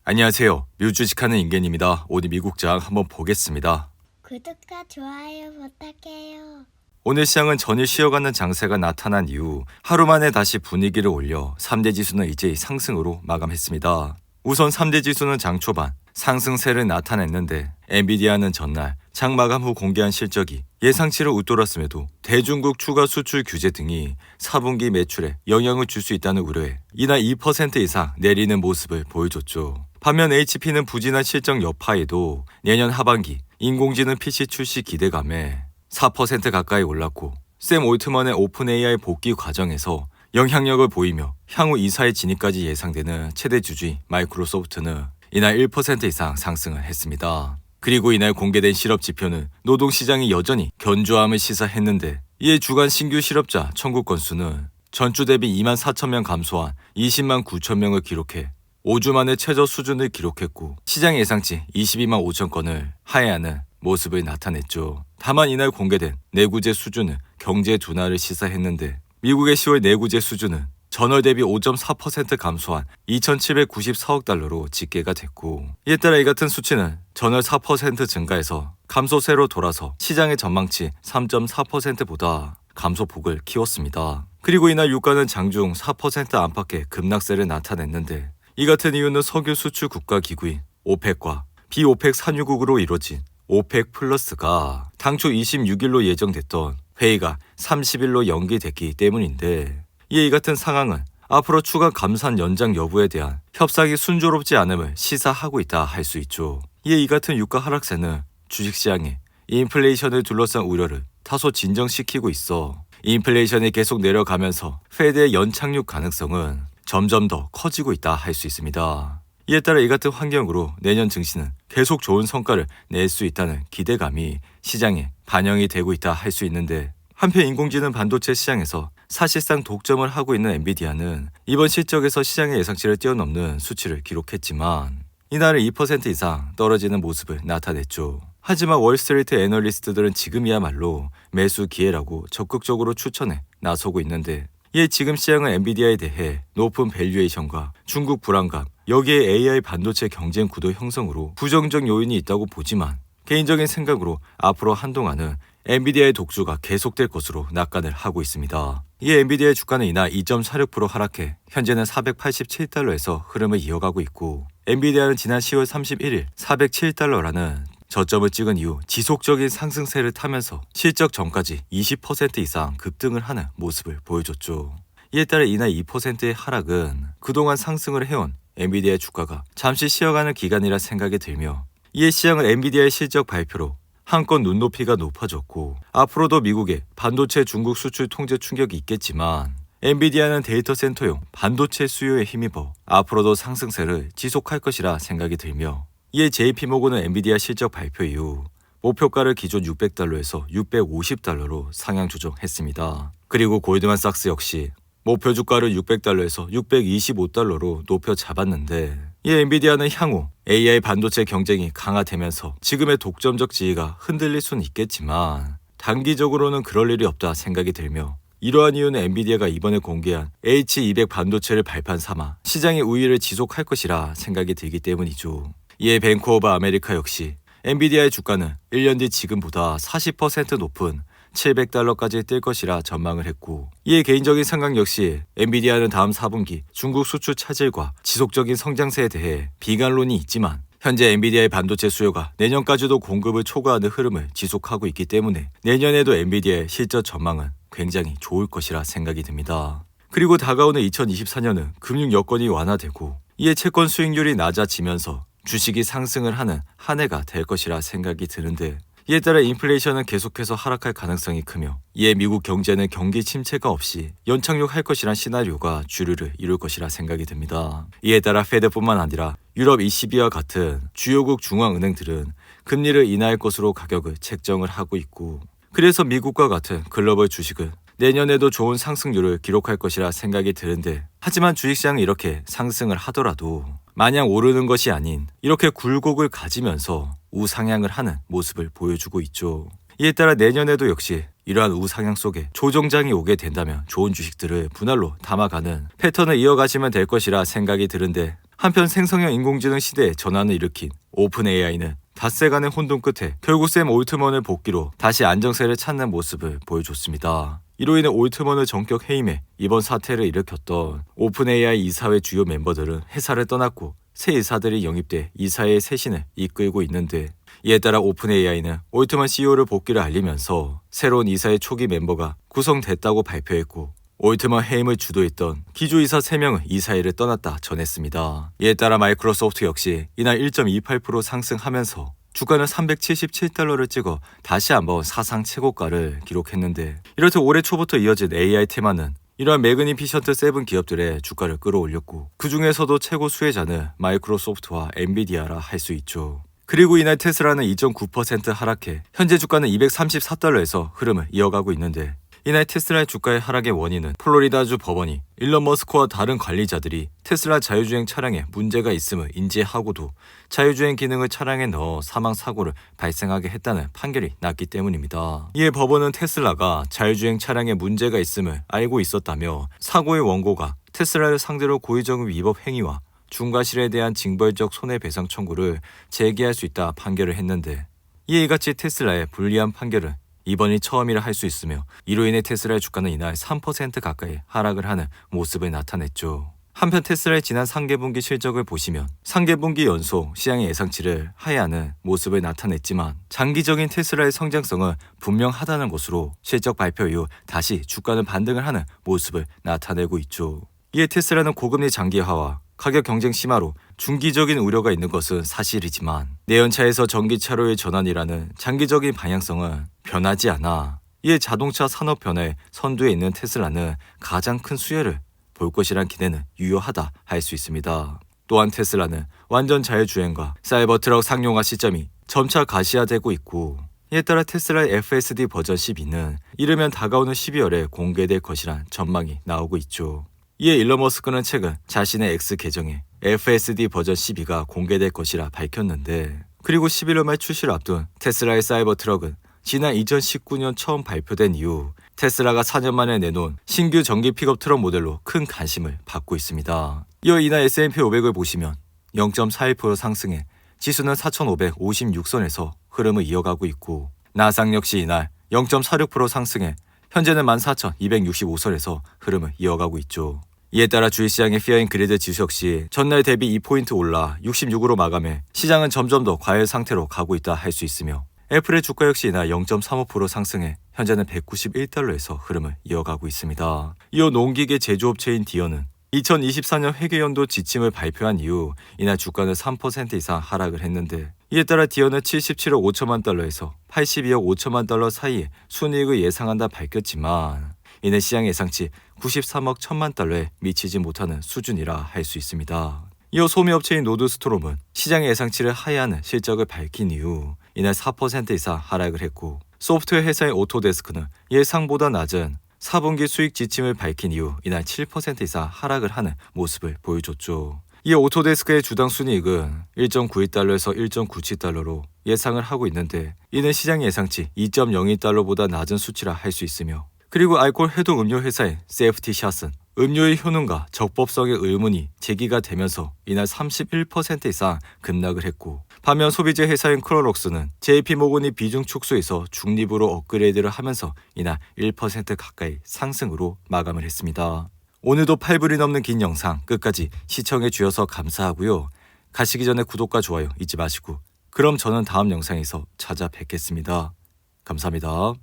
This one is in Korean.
안녕하세요. 뮤주식하는 인겐입니다. 오늘 미국장 한번 보겠습니다. 구독과 좋아요 부탁해요. 오늘 시장은 전일 쉬어가는 장세가 나타난 이후 하루 만에 다시 분위기를 올려 3대 지수는 이제 상승으로 마감했습니다. 우선 3대 지수는 장 초반 상승세를 나타냈는데 엔비디아는 전날 장 마감 후 공개한 실적이 예상치를 웃돌았음에도 대중국 추가 수출 규제 등이 4분기 매출에 영향을 줄 수 있다는 우려에 이날 2% 이상 내리는 모습을 보여줬죠. 반면 HP는 부진한 실적 여파에도 내년 하반기 인공지능 PC 출시 기대감에 4% 가까이 올랐고 샘 올트먼의 오픈 AI 복귀 과정에서 영향력을 보이며 향후 이사의 진입까지 예상되는 최대 주주인 마이크로소프트는 이날 1% 이상 상승을 했습니다. 그리고 이날 공개된 실업 지표는 노동시장이 여전히 견조함을 시사했는데 이에 주간 신규 실업자 청구 건수는 전주 대비 2만 4천 명 감소한 20만 9천 명을 기록해 5주 만에 최저 수준을 기록했고 시장 예상치 22만 5천 건을 하회하는 모습을 나타냈죠. 다만 이날 공개된 내구재 수준은 경제 둔화를 시사했는데 미국의 10월 내구재 수준은 전월 대비 5.4% 감소한 2,794억 달러로 집계가 됐고 이에 따라 이 같은 수치는 전월 4% 증가해서 감소세로 돌아서 시장의 전망치 3.4%보다 감소폭을 키웠습니다. 그리고 이날 유가는 장중 4% 안팎의 급락세를 나타냈는데 이 같은 이유는 석유 수출 국가 기구인 오펙과 비오펙 산유국으로 이뤄진 오펙 플러스가 당초 26일로 예정됐던 회의가 30일로 연기됐기 때문인데 이에 이 같은 상황은 앞으로 추가 감산 연장 여부에 대한 협상이 순조롭지 않음을 시사하고 있다 할 수 있죠. 이에 이 같은 유가 하락세는 주식시장에 인플레이션을 둘러싼 우려를 다소 진정시키고 있어 인플레이션이 계속 내려가면서 페드의 연착륙 가능성은 점점 더 커지고 있다 할 수 있습니다. 이에 따라 이 같은 환경으로 내년 증시는 계속 좋은 성과를 낼 수 있다는 기대감이 시장에 반영이 되고 있다 할 수 있는데 한편 인공지능 반도체 시장에서 사실상 독점을 하고 있는 엔비디아는 이번 실적에서 시장의 예상치를 뛰어넘는 수치를 기록했지만 이날은 2% 이상 떨어지는 모습을 나타냈죠. 하지만 월스트리트 애널리스트들은 지금이야말로 매수 기회라고 적극적으로 추천해 나서고 있는데 이에 지금 시장은 엔비디아에 대해 높은 밸류에이션과 중국 불안감, 여기에 AI 반도체 경쟁 구도 형성으로 부정적 요인이 있다고 보지만 개인적인 생각으로 앞으로 한동안은 엔비디아의 독주가 계속될 것으로 낙관을 하고 있습니다. 이에 엔비디아의 주가는 이날 2.46% 하락해 현재는 487달러에서 흐름을 이어가고 있고 엔비디아는 지난 10월 31일 407달러라는 저점을 찍은 이후 지속적인 상승세를 타면서 실적 전까지 20% 이상 급등을 하는 모습을 보여줬죠. 이에 따라 이날 2%의 하락은 그동안 상승을 해온 엔비디아의 주가가 잠시 쉬어가는 기간이라 생각이 들며 이에 시장은 엔비디아의 실적 발표로 한껏 눈높이가 높아졌고 앞으로도 미국의 반도체 중국 수출 통제 충격이 있겠지만 엔비디아는 데이터 센터용 반도체 수요에 힘입어 앞으로도 상승세를 지속할 것이라 생각이 들며 이에 JP모건은 엔비디아 실적 발표 이후 목표가를 기존 600달러에서 650달러로 상향 조정했습니다. 그리고 골드만삭스 역시 목표 주가를 600달러에서 625달러로 높여 잡았는데 이 엔비디아는 향후 AI 반도체 경쟁이 강화되면서 지금의 독점적 지위가 흔들릴 수는 있겠지만 단기적으로는 그럴 일이 없다 생각이 들며 이러한 이유는 엔비디아가 이번에 공개한 H200 반도체를 발판 삼아 시장의 우위를 지속할 것이라 생각이 들기 때문이죠. 이에 뱅크 오브 아메리카 역시 엔비디아의 주가는 1년 뒤 지금보다 40% 높은 700달러까지 뛸 것이라 전망을 했고 이에 개인적인 생각 역시 엔비디아는 다음 4분기 중국 수출 차질과 지속적인 성장세에 대해 비관론이 있지만 현재 엔비디아의 반도체 수요가 내년까지도 공급을 초과하는 흐름을 지속하고 있기 때문에 내년에도 엔비디아의 실적 전망은 굉장히 좋을 것이라 생각이 듭니다. 그리고 다가오는 2024년은 금융 여건이 완화되고 이에 채권 수익률이 낮아지면서 주식이 상승을 하는 한 해가 될 것이라 생각이 드는데 이에 따라 인플레이션은 계속해서 하락할 가능성이 크며 이에 미국 경제는 경기 침체가 없이 연착륙할 것이란 시나리오가 주류를 이룰 것이라 생각이 듭니다. 이에 따라 페드뿐만 아니라 유럽 ECB와 같은 주요국 중앙은행들은 금리를 인하할 것으로 가격을 책정을 하고 있고 그래서 미국과 같은 글로벌 주식은 내년에도 좋은 상승률을 기록할 것이라 생각이 드는데 하지만 주식시장이 이렇게 상승을 하더라도 마냥 오르는 것이 아닌 이렇게 굴곡을 가지면서 우상향을 하는 모습을 보여주고 있죠. 이에 따라 내년에도 역시 이러한 우상향 속에 조정장이 오게 된다면 좋은 주식들을 분할로 담아가는 패턴을 이어가시면 될 것이라 생각이 드는데 한편 생성형 인공지능 시대에 전환을 일으킨 오픈 AI는 닷새간의 혼돈 끝에 결국 샘 올트먼을 복귀로 다시 안정세를 찾는 모습을 보여줬습니다. 이로 인해 올트먼을 전격 해임해 이번 사태를 일으켰던 오픈 AI 이사회 주요 멤버들은 회사를 떠났고 새 이사들이 영입돼 이사회의 쇄신을 이끌고 있는데, 이에 따라 오픈 AI는 올트먼 CEO를 복귀를 알리면서 새로운 이사회 초기 멤버가 구성됐다고 발표했고, 올트먼 해임을 주도했던 기조이사 3명은 이사회를 떠났다 전했습니다. 이에 따라 마이크로소프트 역시 이날 1.28% 상승하면서 주가는 $377를 찍어 다시 한번 사상 최고가를 기록했는데, 이렇듯 올해 초부터 이어진 AI 테마는 이러한 매그니피션트 7 기업들의 주가를 끌어올렸고, 그 중에서도 최고 수혜자는 마이크로소프트와 엔비디아라 할 수 있죠. 그리고 이날 테슬라는 2.9% 하락해 현재 주가는 $234에서 흐름을 이어가고 있는데, 이날 테슬라의 주가의 하락의 원인은 플로리다주 법원이 일론 머스크와 다른 관리자들이 테슬라 자율주행 차량에 문제가 있음을 인지하고도 자율주행 기능을 차량에 넣어 사망사고를 발생하게 했다는 판결이 났기 때문입니다. 이에 법원은 테슬라가 자율주행 차량에 문제가 있음을 알고 있었다며 사고의 원고가 테슬라를 상대로 고의적 위법 행위와 중과실에 대한 징벌적 손해배상 청구를 제기할 수 있다 판결을 했는데, 이에 이같이 테슬라의 불리한 판결은 이번이 처음이라 할 수 있으며, 이로 인해 테슬라의 주가는 이날 3% 가까이 하락을 하는 모습을 나타냈죠. 한편 테슬라의 지난 3개분기 실적을 보시면 3개분기 연속 시장의 예상치를 하회하는 모습을 나타냈지만, 장기적인 테슬라의 성장성은 분명하다는 것으로 실적 발표 이후 다시 주가는 반등을 하는 모습을 나타내고 있죠. 이에 테슬라는 고금리 장기화와 가격 경쟁 심화로 중기적인 우려가 있는 것은 사실이지만, 내연차에서 전기차로의 전환이라는 장기적인 방향성은 변하지 않아 이에 자동차 산업 변화의 선두에 있는 테슬라는 가장 큰 수혜를 볼 것이란 기대는 유효하다 할 수 있습니다. 또한 테슬라는 완전 자율주행과 사이버 트럭 상용화 시점이 점차 가시화되고 있고, 이에 따라 테슬라의 FSD 버전 12는 이르면 다가오는 12월에 공개될 것이란 전망이 나오고 있죠. 이에 일론 머스크는 최근 자신의 X 계정에 FSD 버전 12가 공개될 것이라 밝혔는데, 그리고 11월 말 출시를 앞둔 테슬라의 사이버 트럭은 지난 2019년 처음 발표된 이후 테슬라가 4년 만에 내놓은 신규 전기 픽업 트럭 모델로 큰 관심을 받고 있습니다. 이어 이날 S&P 500을 보시면 0.41% 상승해 지수는 4,556선에서 흐름을 이어가고 있고, 나스닥 역시 이날 0.46% 상승해 현재는 14,265선에서 흐름을 이어가고 있죠. 이에 따라 주식시장의 피어인 그리드 지수 역시 전날 대비 2포인트 올라 66으로 마감해 시장은 점점 더 과열 상태로 가고 있다 할 수 있으며, 애플의 주가 역시 이날 0.35% 상승해 현재는 $191에서 흐름을 이어가고 있습니다. 이어 농기계 제조업체인 디어는 2024년 회계연도 지침을 발표한 이후 이날 주가는 3% 이상 하락을 했는데, 이에 따라 디어는 77억 5천만 달러에서 82억 5천만 달러 사이에 순이익을 예상한다 밝혔지만, 이는 시장 예상치 93억 1천만 달러에 미치지 못하는 수준이라 할 수 있습니다. 이어 소미업체인 노드스트롬은 시장의 예상치를 하회하는 실적을 밝힌 이후 이날 4% 이상 하락을 했고, 소프트웨어 회사의 오토데스크는 예상보다 낮은 4분기 수익 지침을 밝힌 이후 이날 7% 이상 하락을 하는 모습을 보여줬죠. 이 오토데스크의 주당 순이익은 1.91달러에서 1.97달러로 예상을 하고 있는데, 이는 시장 예상치 2.02달러보다 낮은 수치라 할 수 있으며, 그리고 알코올 해동 음료 회사인 세이프티샷은 음료의 효능과 적법성의 의문이 제기가 되면서 이날 31% 이상 급락을 했고, 반면 소비재 회사인 크로록스는 JP모건이 비중 축소에서 중립으로 업그레이드를 하면서 이날 1% 가까이 상승으로 마감을 했습니다. 오늘도 8분이 넘는 긴 영상 끝까지 시청해 주셔서 감사하고요. 가시기 전에 구독과 좋아요 잊지 마시고, 그럼 저는 다음 영상에서 찾아뵙겠습니다. 감사합니다.